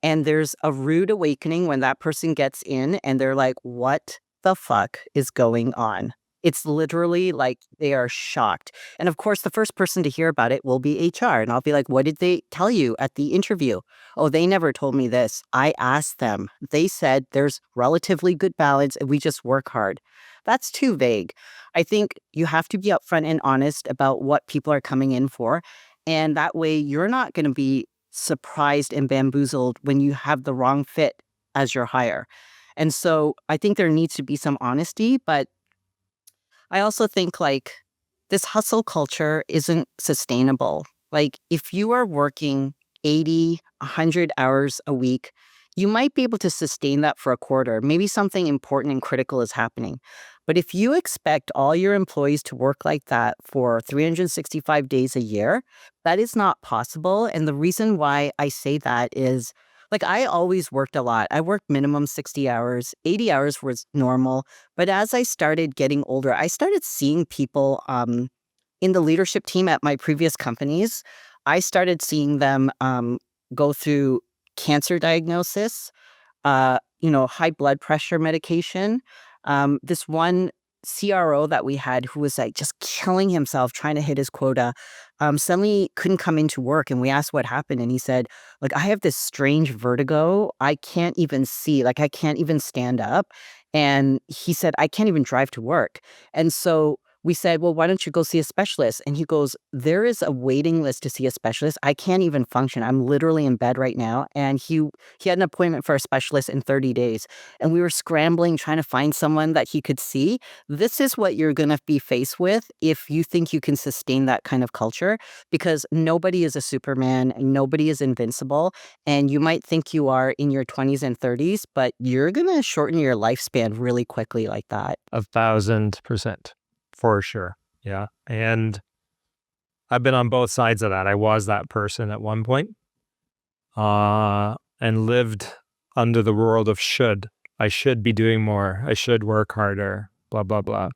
[SPEAKER 1] And there's a rude awakening when that person gets in and they're like, what the fuck is going on? It's literally like they are shocked. And of course, the first person to hear about it will be HR. And I'll be like, what did they tell you at the interview? Oh, they never told me this. I asked them. They said there's relatively good balance and we just work hard. That's too vague. I think you have to be upfront and honest about what people are coming in for. And that way, you're not going to be surprised and bamboozled when you have the wrong fit as your hire. And so I think there needs to be some honesty, but I also think like this hustle culture isn't sustainable. Like if you are working 80, 100 hours a week, you might be able to sustain that for a quarter. Maybe something important and critical is happening. But if you expect all your employees to work like that for 365 days a year, that is not possible. And the reason why I say that is like I always worked a lot. I worked minimum 60 hours, 80 hours was normal. But as I started getting older, I started seeing people in the leadership team at my previous companies. I started seeing them go through cancer diagnosis, high blood pressure medication. This one CRO that we had who was like just killing himself trying to hit his quota, suddenly couldn't come into work. And we asked what happened. And he said, like, I have this strange vertigo. I can't even see, like, I can't even stand up. And he said, I can't even drive to work. And so we said, well, why don't you go see a specialist? And he goes, there is a waiting list to see a specialist. I can't even function. I'm literally in bed right now. And he had an appointment for a specialist in 30 days. And we were scrambling, trying to find someone that he could see. This is what you're going to be faced with if you think you can sustain that kind of culture, because nobody is a Superman and nobody is invincible. And you might think you are in your 20s and 30s, but you're going to shorten your lifespan really quickly like that.
[SPEAKER 2] 1,000%. For sure. Yeah. And I've been on both sides of that. I was that person at one point, and lived under the world of should. I should be doing more. I should work harder, blah, blah, blah.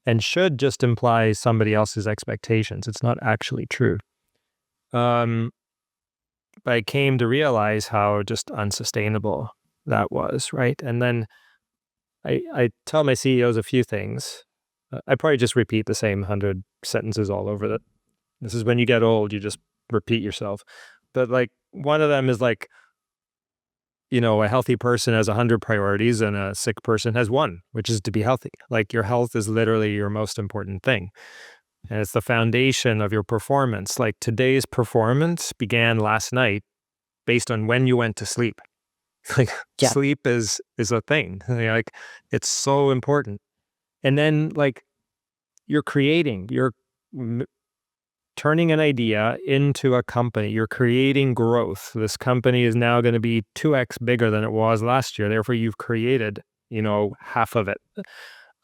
[SPEAKER 2] And should just implies somebody else's expectations. It's not actually true. But I came to realize how just unsustainable that was, right? And then I tell my CEOs a few things. I probably just repeat the same 100 sentences all over it. This is when you get old, you just repeat yourself. But like one of them is like, a healthy person has 100 priorities and a sick person has one, which is to be healthy. Like your health is literally your most important thing. And it's the foundation of your performance. Like today's performance began last night based on when you went to sleep. Like
[SPEAKER 1] Yeah.
[SPEAKER 2] sleep is a thing. Like it's so important. And then like you're turning an idea into a company. You're creating growth. This company is now going to be 2x bigger than it was last year. Therefore, you've created, half of it.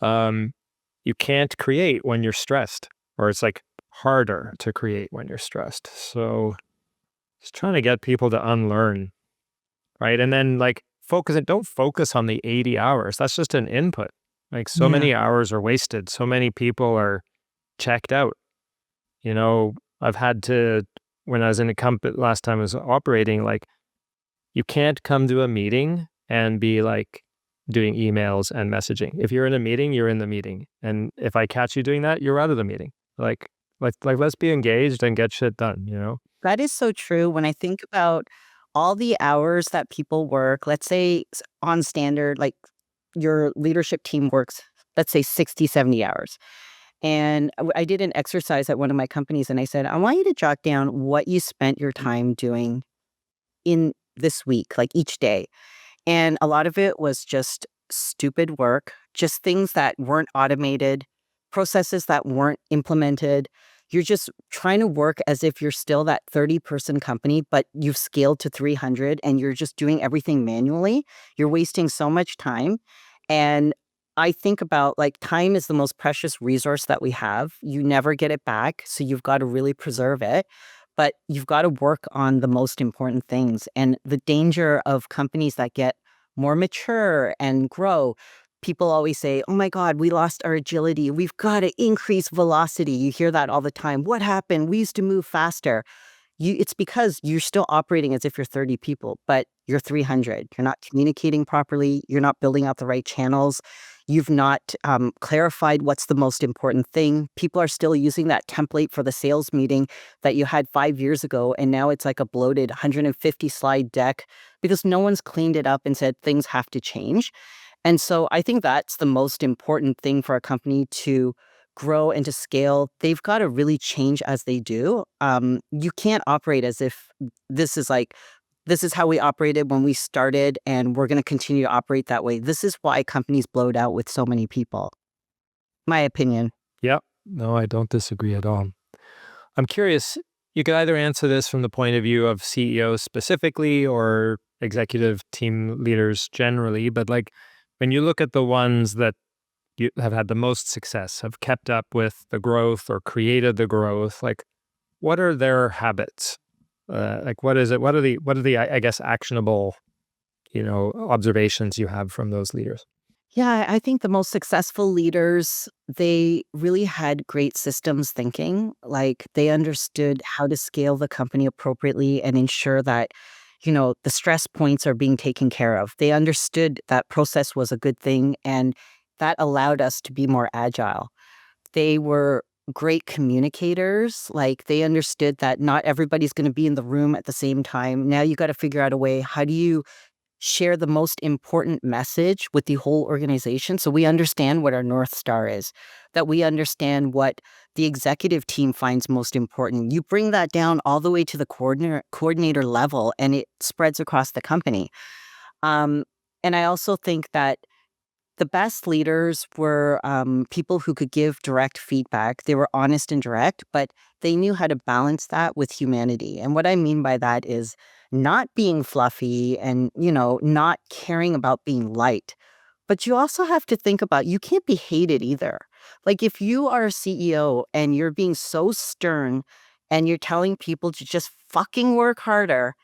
[SPEAKER 2] You can't create when you're stressed, or it's like harder to create when you're stressed. So just trying to get people to unlearn, right? And then like don't focus on the 80 hours. That's just an input. Like so
[SPEAKER 1] Yeah.
[SPEAKER 2] many hours are wasted. So many people are checked out. I've had to, when I was in a company last time I was operating, like you can't come to a meeting and be like doing emails and messaging. If you're in a meeting, you're in the meeting. And if I catch you doing that, you're out of the meeting. Like let's be engaged and get shit done.
[SPEAKER 1] That is so true. When I think about all the hours that people work, let's say on standard, like your leadership team works, let's say 60, 70 hours. And I did an exercise at one of my companies and I said, I want you to jot down what you spent your time doing in this week, like each day. And a lot of it was just stupid work, just things that weren't automated, processes that weren't implemented. You're just trying to work as if you're still that 30-person company, but you've scaled to 300 and you're just doing everything manually. You're wasting so much time. And I think about like time is the most precious resource that we have. You never get it back. So you've got to really preserve it. But you've got to work on the most important things. And the danger of companies that get more mature and grow, people always say, oh my God, we lost our agility. We've got to increase velocity. You hear that all the time. What happened? We used to move faster. It's because you're still operating as if you're 30 people, but you're 300. You're not communicating properly. You're not building out the right channels. You've not clarified what's the most important thing. People are still using that template for the sales meeting that you had 5 years ago, and now it's like a bloated 150 slide deck because no one's cleaned it up and said things have to change. And so I think that's the most important thing for a company to grow and to scale. They've got to really change as they do. You can't operate as if this is like, this is how we operated when we started, and we're going to continue to operate that way. This is why companies blowed out with so many people. My opinion.
[SPEAKER 2] Yeah, no, I don't disagree at all. I'm curious, you could either answer this from the point of view of CEOs specifically or executive team leaders generally, but like when you look at the ones that you have had the most success, have kept up with the growth or created the growth, like what are their habits? Like what is it? What are the I guess actionable, observations you have from those leaders?
[SPEAKER 1] Yeah, I think the most successful leaders, they really had great systems thinking. Like they understood how to scale the company appropriately and ensure that, the stress points are being taken care of. They understood that process was a good thing, and that allowed us to be more agile. They were great communicators. Like they understood that not everybody's going to be in the room at the same time. Now you got to figure out a way. How do you share the most important message with the whole organization so we understand what our North Star is, that we understand what the executive team finds most important. You bring that down all the way to the coordinator level, and it spreads across the company. Um, and I also think that the best leaders were people who could give direct feedback. They were honest and direct, but they knew how to balance that with humanity. And what I mean by that is not being fluffy and, not caring about being light. But you also have to think about you can't be hated either. Like if you are a CEO and you're being so stern and you're telling people to just fucking work harder,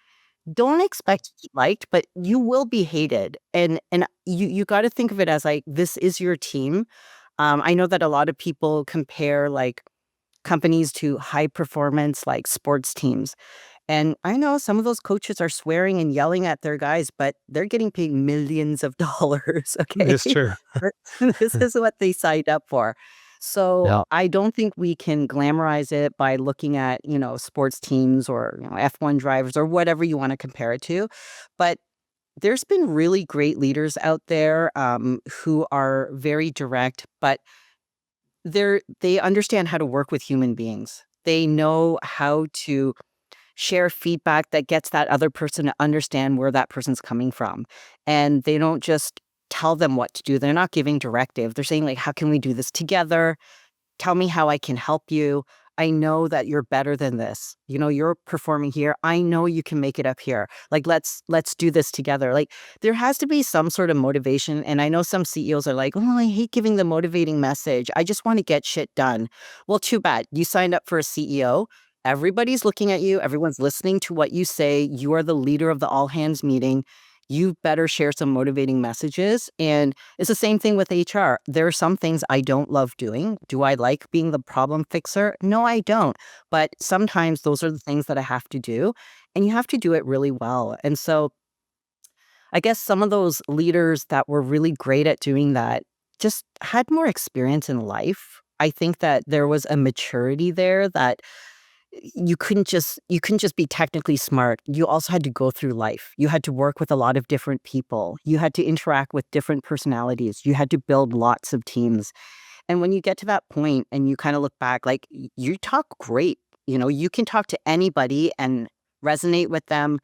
[SPEAKER 1] don't expect to be liked, but you will be hated, and you gotta think of it as, like, this is your team. I know that a lot of people compare, like, companies to high performance, like, sports teams, and I know some of those coaches are swearing and yelling at their guys, but they're getting paid millions of dollars, okay?
[SPEAKER 2] It's true.
[SPEAKER 1] This is what they signed up for. So,
[SPEAKER 2] Yeah.
[SPEAKER 1] I don't think we can glamorize it by looking at, sports teams or, F1 drivers or whatever you wanna compare it to, but there's been really great leaders out there, who are very direct, but they understand how to work with human beings. They know how to share feedback that gets that other person to understand where that person's coming from. And they don't just tell them what to do. They're not giving directive. They're saying, like, how can we do this together? Tell me how I can help you. I know that you're better than this. You're performing here. I know you can make it up here. Like, let's do this together. Like, there has to be some sort of motivation. And I know some CEOs are like, oh, I hate giving the motivating message. I just want to get shit done. Well, too bad. You signed up for a CEO. Everybody's looking at you. Everyone's listening to what you say. You are the leader of the all hands meeting. You better share some motivating messages. And it's the same thing with HR. There are some things I don't love doing. Do I like being the problem fixer? No, I don't. But sometimes those are the things that I have to do, and you have to do it really well. And so I guess some of those leaders that were really great at doing that just had more experience in life. I think that there was a maturity there that you couldn't just be technically smart. You also had to go through life. You had to work with a lot of different people. You had to interact with different personalities. You had to build lots of teams. And when you get to that point and you kind of look back, like you talk great. You can talk to anybody and resonate with them.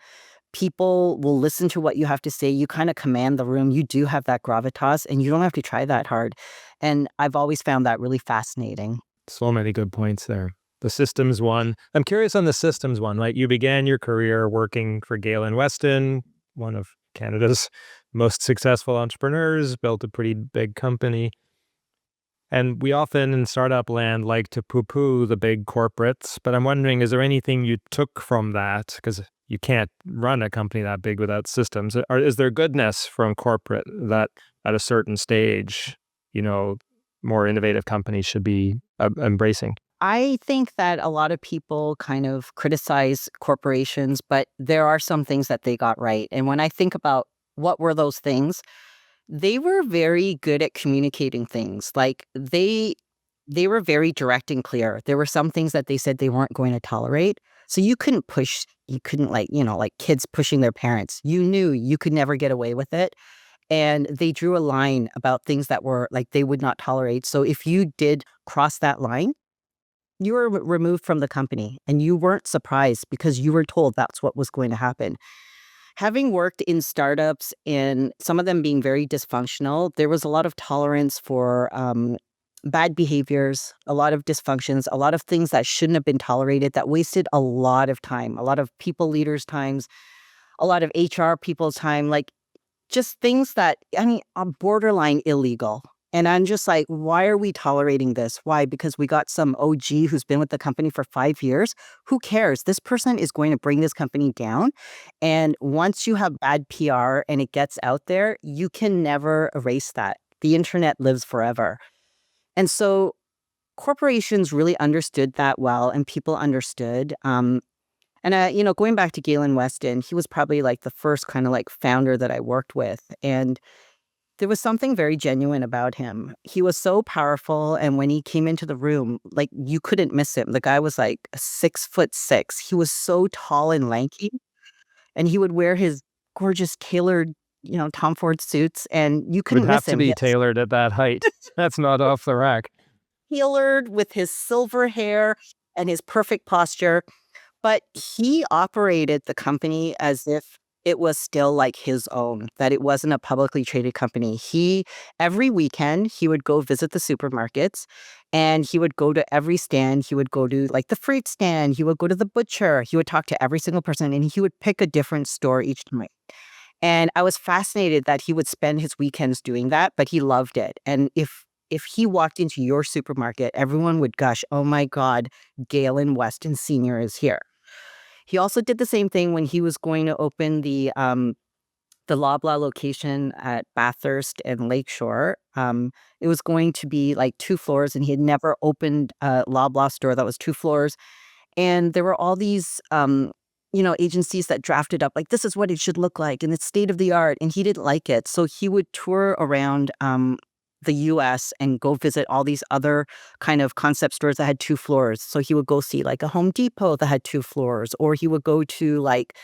[SPEAKER 1] People will listen to what you have to say. You kind of command the room. You do have that gravitas and you don't have to try that hard. And I've always found that really fascinating.
[SPEAKER 2] So many good points there. The systems one. I'm curious on the systems one. Like you began your career working for Galen Weston, one of Canada's most successful entrepreneurs, built a pretty big company. And we often in startup land like to poo-poo the big corporates, but I'm wondering, is there anything you took from that? Because you can't run a company that big without systems. Or is there goodness from corporate that at a certain stage, more innovative companies should be embracing?
[SPEAKER 1] I think that a lot of people kind of criticize corporations, but there are some things that they got right. And when I think about what were those things, they were very good at communicating things. Like they were very direct and clear. There were some things that they said they weren't going to tolerate. So you couldn't like kids pushing their parents. You knew you could never get away with it. And they drew a line about things that were like they would not tolerate. So if you did cross that line, you were removed from the company and you weren't surprised because you were told that's what was going to happen. Having worked in startups and some of them being very dysfunctional, there was a lot of tolerance for bad behaviors, a lot of dysfunctions, a lot of things that shouldn't have been tolerated that wasted a lot of time, a lot of people leaders' times, a lot of HR people's time. Like just things that, I mean, are borderline illegal. And I'm just like, why are we tolerating this? Why? Because we got some OG who's been with the company for 5 years. Who cares? This person is going to bring this company down. And once you have bad PR and it gets out there, you can never erase that. The internet lives forever. And so corporations really understood that well, and people understood. Going back to Galen Weston, he was probably like the first kind of like founder that I worked with. And there was something very genuine about him. He was so powerful. And when he came into the room, like you couldn't miss him. The guy was like 6'6". He was so tall and lanky. And he would wear his gorgeous tailored, Tom Ford suits. And you
[SPEAKER 2] Would
[SPEAKER 1] couldn't
[SPEAKER 2] have
[SPEAKER 1] miss
[SPEAKER 2] to
[SPEAKER 1] him. He
[SPEAKER 2] be
[SPEAKER 1] had
[SPEAKER 2] tailored at that height. That's not off the rack.
[SPEAKER 1] tailored with his silver hair and his perfect posture. But he operated the company as if it was still like his own, that it wasn't a publicly traded company. Every weekend, he would go visit the supermarkets and he would go to every stand. He would go to like the fruit stand. He would go to the butcher. He would talk to every single person and he would pick a different store each time. And I was fascinated that he would spend his weekends doing that, but he loved it. And if he walked into your supermarket, everyone would gush, "Oh my God, Galen Weston Sr. is here." He also did the same thing when he was going to open the Loblaw location at Bathurst and Lakeshore. It was going to be like 2 floors, and he had never opened a Loblaw store that was 2 floors. And there were all these, agencies that drafted up, like, this is what it should look like, and it's state of the art, and he didn't like it. So he would tour around the US and go visit all these other kind of concept stores that had 2 floors. So he would go see like a Home Depot that had 2 floors, or he would go to like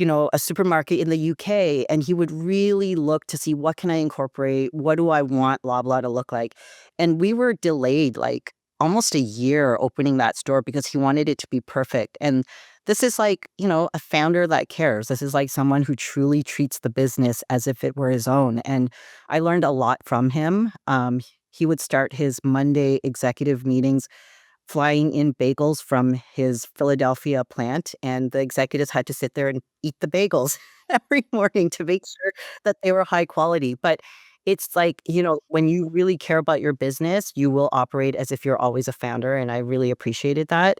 [SPEAKER 1] a supermarket in the UK, and he would really look to see what can I incorporate? What do I want Loblaw to look like? And we were delayed like almost a year opening that store because he wanted it to be perfect. And this is like, a founder that cares. This is like someone who truly treats the business as if it were his own. And I learned a lot from him. He would start his Monday executive meetings flying in bagels from his Philadelphia plant, and the executives had to sit there and eat the bagels every morning to make sure that they were high quality. But it's like, when you really care about your business, you will operate as if you're always a founder, and I really appreciated that.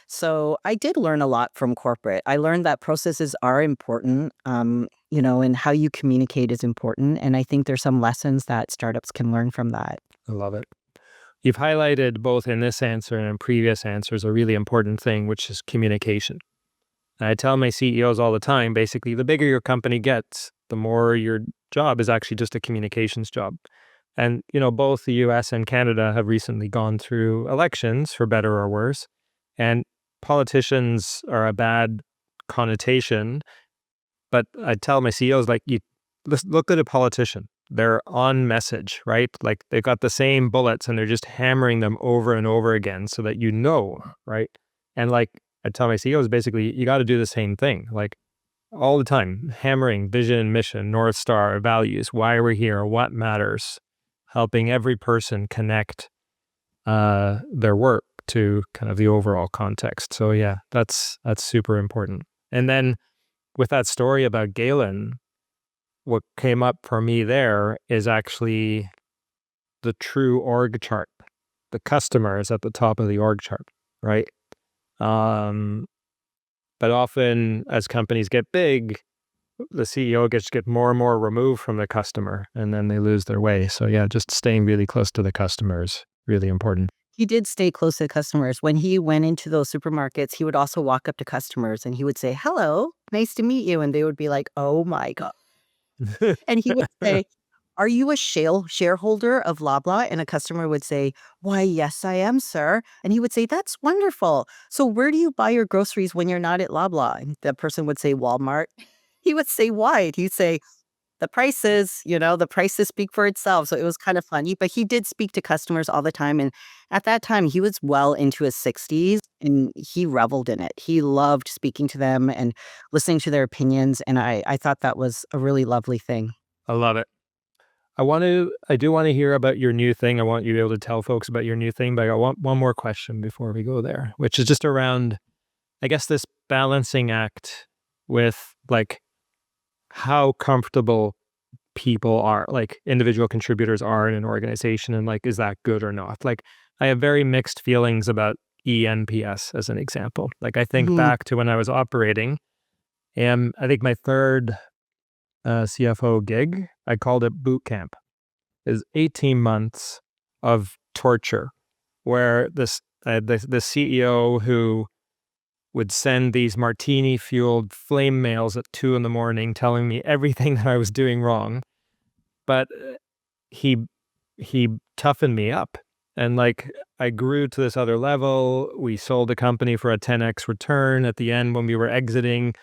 [SPEAKER 1] So I did learn a lot from corporate. I learned that processes are important, and how you communicate is important, and I think there's some lessons that startups can learn from that.
[SPEAKER 2] I love it. You've highlighted both in this answer and in previous answers a really important thing, which is communication. And I tell my CEOs all the time, basically, the bigger your company gets, the more your job is actually just a communications job. And, both the US and Canada have recently gone through elections, for better or worse. And politicians are a bad connotation. But I tell my CEOs, like, look at a politician. They're on message, right? Like they've got the same bullets and they're just hammering them over and over again so that right? And like I tell my CEOs, basically, you got to do the same thing, like all the time, hammering vision, mission, North Star, values, why we're here, what matters, helping every person connect their work to kind of the overall context. So yeah, that's super important. And then with that story about Galen, what came up for me there is actually the true org chart. The customer is at the top of the org chart, right? But often as companies get big, the CEO gets get more and more removed from the customer, and then they lose their way. So yeah, just staying really close to the customer is really important.
[SPEAKER 1] He did stay close to customers. When he went into those supermarkets, he would also walk up to customers and he would say, "Hello, nice to meet you." And they would be like, "Oh my god." And he would say, "Are you a shareholder of Loblaw?" And a customer would say, "Why, yes, I am, sir." And he would say, "That's wonderful. So where do you buy your groceries when you're not at Loblaw?" And the person would say, "Walmart." He would say, "Why?" And he'd say, the prices speak for itself." So it was kind of funny, but he did speak to customers all the time. And at that time, he was well into his 60s and he reveled in it. He loved speaking to them and listening to their opinions. And I thought that was a really lovely thing.
[SPEAKER 2] I love it. I do want to hear about your new thing. I want you to be able to tell folks about your new thing, but I want one more question before we go there, which is just around, I guess, this balancing act with like how comfortable people are, like individual contributors are in an organization, and like, is that good or not? Like, I have very mixed feelings about ENPS as an example. Like, I think
[SPEAKER 1] Mhm.
[SPEAKER 2] back to when I was operating, and I think my third CFO gig, I called it boot camp, is 18 months of torture where the CEO who would send these martini fueled flame mails at 2 in the morning telling me everything that I was doing wrong. But he he toughened me up, and like I grew to this other level. We sold a company for a 10x return. At the end, when we were exiting,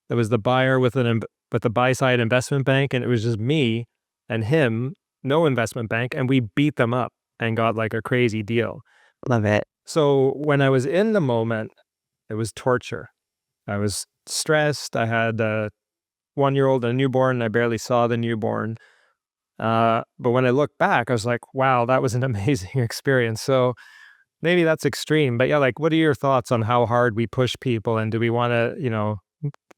[SPEAKER 2] there was the buyer with the buy side investment bank, and it was just me and him, no investment bank, and we beat them up and got like a crazy deal.
[SPEAKER 1] Love it.
[SPEAKER 2] So when I was in the moment, it was torture. I was stressed. I had a 1 year old and a newborn, and I barely saw the newborn. But when I look back, I was like, wow, that was an amazing experience. So maybe that's extreme, but yeah, like, what are your thoughts on how hard we push people? And do we want to,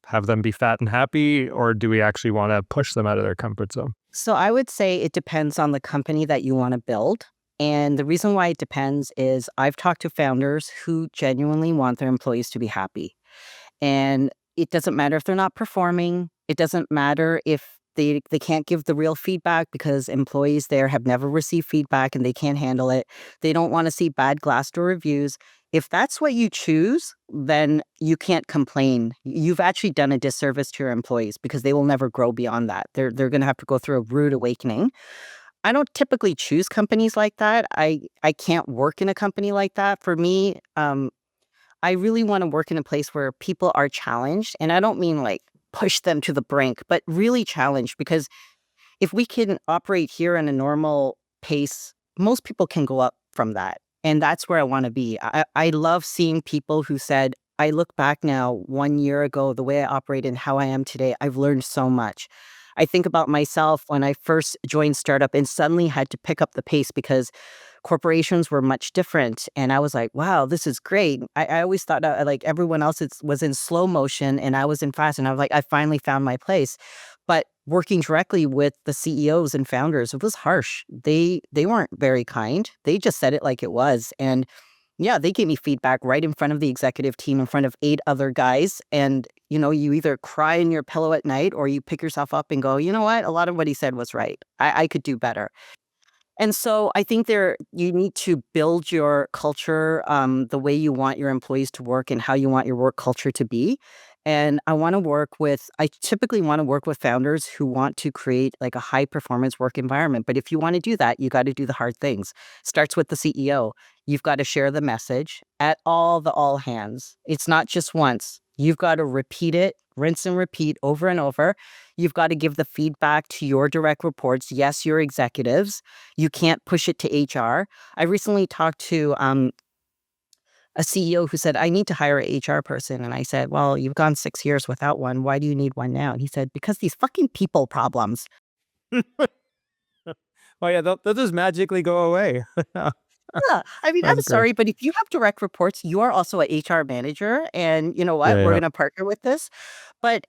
[SPEAKER 2] have them be fat and happy, or do we actually want to push them out of their comfort zone?
[SPEAKER 1] So I would say it depends on the company that you want to build. And the reason why it depends is I've talked to founders who genuinely want their employees to be happy. And it doesn't matter if they're not performing. It doesn't matter if they can't give the real feedback because employees there have never received feedback and they can't handle it. They don't want to see bad Glassdoor reviews. If that's what you choose, then you can't complain. You've actually done a disservice to your employees because they will never grow beyond that. They're going to have to go through a rude awakening. I don't typically choose companies like that. I can't work in a company like that. For me, I really want to work in a place where people are challenged. And I don't mean like push them to the brink, but really challenged because if we can operate here in a normal pace, most people can go up from that. And that's where I want to be. I love seeing people who said, I look back now 1 year ago, the way I operate and how I am today, I've learned so much. I think about myself when I first joined startup and suddenly had to pick up the pace because corporations were much different. And I was like, wow, this is great. I always thought like everyone else was in slow motion and I was in fast. And I was like, I finally found my place. But working directly with the CEOs and founders, it was harsh. They weren't very kind. They just said it like it was. And yeah, they gave me feedback right in front of the executive team, in front of 8 other guys. And, you either cry in your pillow at night or you pick yourself up and go, you know what? A lot of what he said was right. I could do better. And so I think you need to build your culture the way you want your employees to work and how you want your work culture to be. And I typically want to work with founders who want to create like a high performance work environment. But if you want to do that, you got to do the hard things. Starts with the CEO. You've got to share the message at all hands. It's not just once. You've got to repeat it, rinse and repeat over and over. You've got to give the feedback to your direct reports. Yes, your executives. You can't push it to HR. I recently talked to a CEO who said, I need to hire a HR person. And I said, well, you've gone 6 years without one. Why do you need one now? And he said, because these fucking people problems.
[SPEAKER 2] Oh yeah, they'll just magically go away.
[SPEAKER 1] Yeah. I mean, I'm
[SPEAKER 2] That's great.
[SPEAKER 1] sorry, but if you have direct reports, you are also a HR manager. And you know
[SPEAKER 2] Yeah,
[SPEAKER 1] what? We're
[SPEAKER 2] yeah.
[SPEAKER 1] going to partner with this. But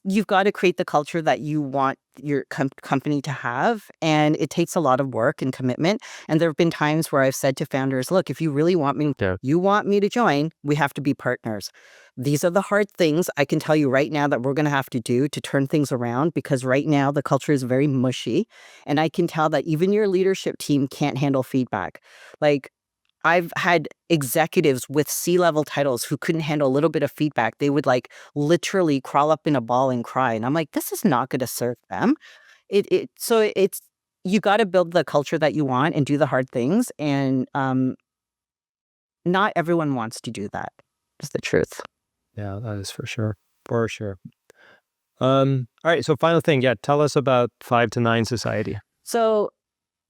[SPEAKER 1] you've got to create the culture that you want your company to have, and it takes a lot of work and commitment. And there have been times where I've said to founders, look, if you really want me,
[SPEAKER 2] Yeah.
[SPEAKER 1] you want me to join, we have to be partners. These are the hard things I can tell you right now that we're going to have to do to turn things around, because right now the culture is very mushy. And I can tell that even your leadership team can't handle feedback. Like, I've had executives with C-level titles who couldn't handle a little bit of feedback. They would like literally crawl up in a ball and cry. And I'm like, this is not going to serve them. So it's you got to build the culture that you want and do the hard things. And not everyone wants to do that. That's the truth.
[SPEAKER 2] Yeah, that is for sure. For sure. All right. So final thing. Yeah. Tell us about 5 to 9 society.
[SPEAKER 1] So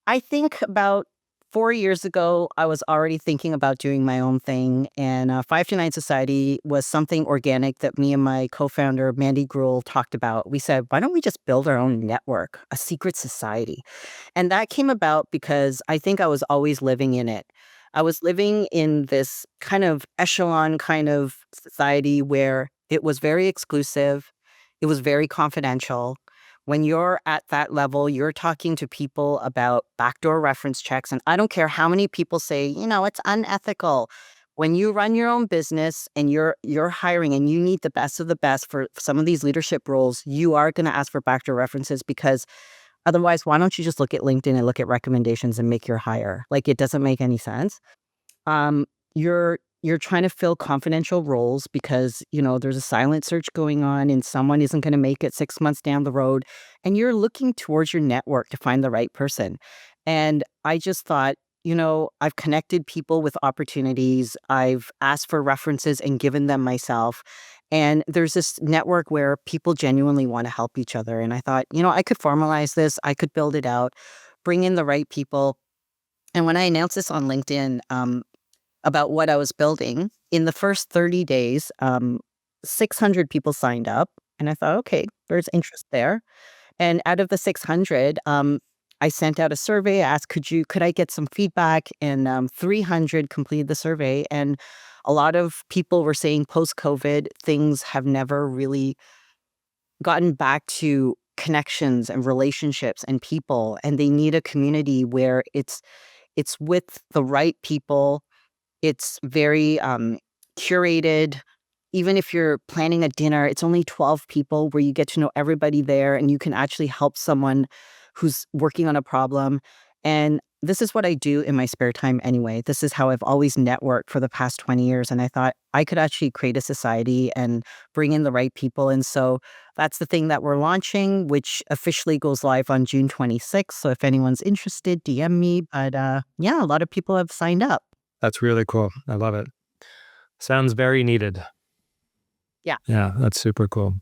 [SPEAKER 1] I think about 4 years ago, I was already thinking about doing my own thing. And 5 to 9 Society was something organic that me and my co-founder, Mandy Gruhl, talked about. We said, why don't we just build our own network, a secret society? And that came about because I think I was always living in it. I was living in this kind of echelon kind of society where it was very exclusive. It was very confidential. When you're at that level, you're talking to people about backdoor reference checks. And I don't care how many people say, it's unethical. When you run your own business and you're hiring and you need the best of the best for some of these leadership roles, you are going to ask for backdoor references, because otherwise, why don't you just look at LinkedIn and look at recommendations and make your hire? Like, it doesn't make any sense. Um, you're trying to fill confidential roles because, there's a silent search going on and someone isn't going to make it 6 months down the road. And you're looking towards your network to find the right person. And I just thought, I've connected people with opportunities. I've asked for references and given them myself. And there's this network where people genuinely want to help each other. And I thought, I could formalize this. I could build it out, bring in the right people. And when I announced this on LinkedIn, about what I was building, in the first 30 days, 600 people signed up. And I thought, okay, there's interest there. And out of the 600, I sent out a survey, asked, could I get some feedback? And 300 completed the survey. And a lot of people were saying post-COVID, things have never really gotten back to connections and relationships and people. And they need a community where it's with the right people. It's very curated. Even if you're planning a dinner, it's only 12 people where you get to know everybody there and you can actually help someone who's working on a problem. And this is what I do in my spare time anyway. This is how I've always networked for the past 20 years. And I thought I could actually create a society and bring in the right people. And so that's the thing that we're launching, which officially goes live on June 26th. So if anyone's interested, DM me. But yeah, a lot of people have signed up.
[SPEAKER 2] That's really cool. I love it. Sounds very needed.
[SPEAKER 1] Yeah.
[SPEAKER 2] Yeah, that's super cool.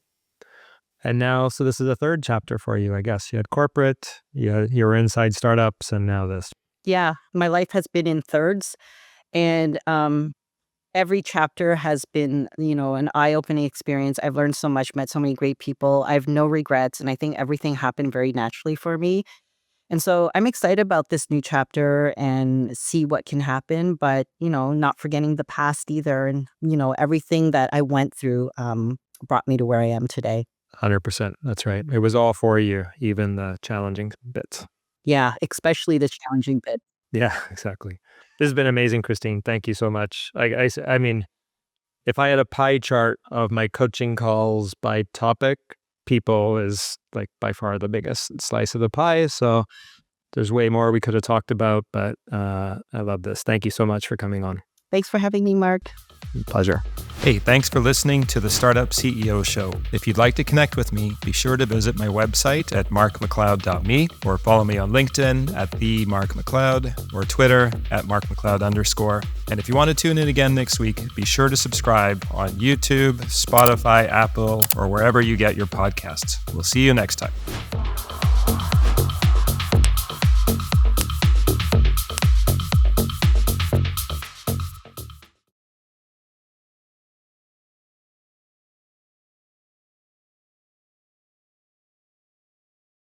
[SPEAKER 2] And now, so this is a third chapter for you, I guess. You had corporate, you were inside startups, and now this.
[SPEAKER 1] Yeah, my life has been in thirds. And every chapter has been, an eye-opening experience. I've learned so much, met so many great people. I have no regrets. And I think everything happened very naturally for me. And so I'm excited about this new chapter and see what can happen, but, not forgetting the past either. And, everything that I went through brought me to where I am today.
[SPEAKER 2] 100%. That's right. It was all for you, even the challenging bits.
[SPEAKER 1] Yeah, especially the challenging bit.
[SPEAKER 2] Yeah, exactly. This has been amazing, Christine. Thank you so much. I mean, if I had a pie chart of my coaching calls by topic, people is like by far the biggest slice of the pie. So there's way more we could have talked about, but I love this. Thank you so much for coming on.
[SPEAKER 1] Thanks for having me, Mark.
[SPEAKER 2] Pleasure.
[SPEAKER 3] Hey, thanks for listening to the Startup CEO Show. If you'd like to connect with me, be sure to visit my website at markmacleod.me or follow me on LinkedIn at @themarkmacleod or Twitter at @markmacleod_. And if you want to tune in again next week, be sure to subscribe on YouTube, Spotify, Apple, or wherever you get your podcasts. We'll see you next time.